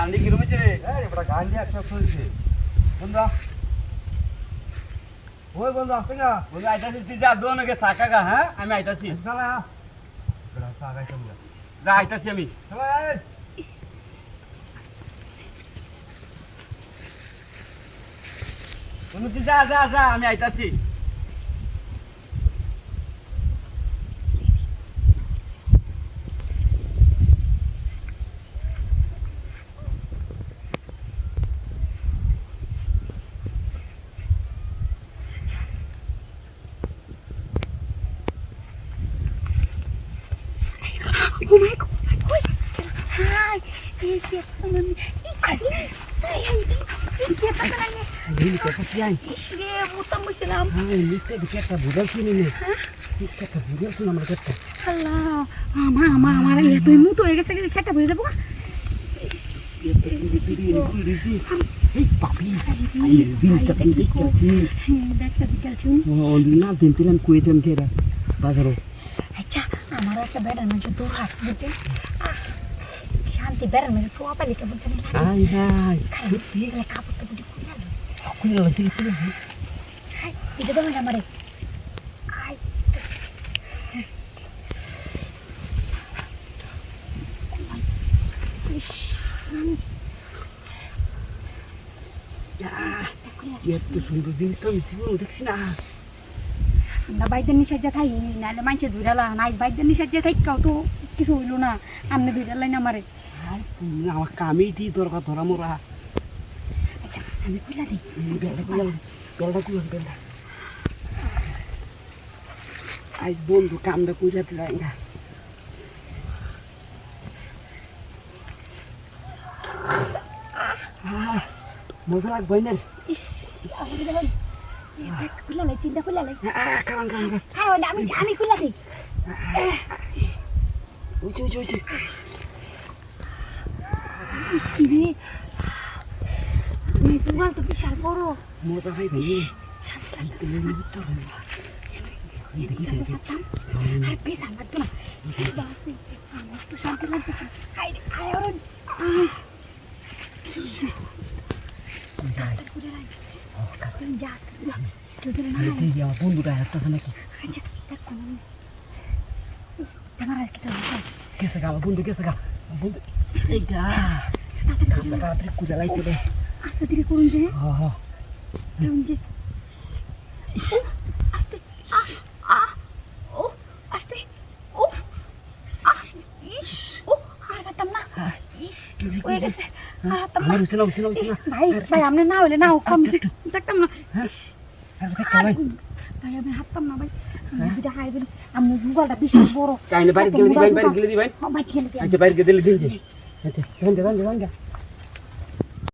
গান্ডি কিরম হয়েছে রে? এবার গান দিয়ে একটা চলছে বন্ধু ওই বন্ধু আসতে গা বন্ধু আইতাছি তুই যা দোন আগে সাকা গা হ্যাঁ আমি আইতাছি চলা বড় সাগাই চল যা আইতাছি আমি চলা বন্ধু তুই যা যা যা আমি আইতাছি Oh my god. Oi. Hai. Ini apa senang? Ini apa senangnya? Ini kata siang. Isle mutam muslim. Hai, ini dikata budal sini nih. Dikata budal tuh nama kata. Allah. Mama আমার ইয়া তুই মুতো হয়ে গেছে কি খেটা বুঝে দেবো না এই পাপি এই জিনিসটা তুমি দেখছি দেখা দিকালছু ও না দিনতিলাম কুইতেম কেরা বাজারো আচ্ছা আমার একটা বেড়ার মাঝে দূর হাত বুঝছেন শান্তি বেড়ার মাঝে সোয়া পালি কে বুঝছেন হাই হাই সত্যি গেলে কাপড়টা বুঝি কুইলা লাগি তুই হাই এটা দেবো না আমারে আই ইস এত সুন্দর জিনিস তো আমি জীবনে দেখছি না আমরা বাইদের নিষেধ থাই নাহলে মাইছে ধুইরালা নাই বাইদের নিষেধ থাইকাও তো কিছু হইল না আমনে ধুইরালাই না আমারে আমার কামেটি দরকার ধরা মোরা আচ্ছা আমি কইলা দিই বেলটা আজ বন্ধু কামটা কইরা দিলাই না মজা লাগবে না ইস আমি দেখুন কইলা লাই চিন্তা কইলা লাই কারণ কারণ আমি কইলা দিই ওইছে ইস রে আমি জুগাল তো বিশাল বড় মজা হয় ভাই শান্তি আর বিশাল লাগতো না আমার তো শান্তি লাগতো আয় ওর বন্ধুটা আসতেছে নাকি কেসে গা বন্ধু কেসে গা বন্ধু এই গা কামটা তাড়াতাড়ি কুদা লাইতে দে আস্তে ধীরে করুন যে করুন যে আস্তে ও আস্তে ও ইস ও আর কাটতাম না ইস হয়ে গেছে আর হাততাম না উসিনা ভাই আপনি না হলে না কম দেখতাম না ভাই আমি হাততাম না ভাই দুটা হাই দিন আমি জুগালটা বিশাল বড় বাইরে গেলে দি ভাই ভাই গেলে আচ্ছা বাইরে গেলে দিন আচ্ছা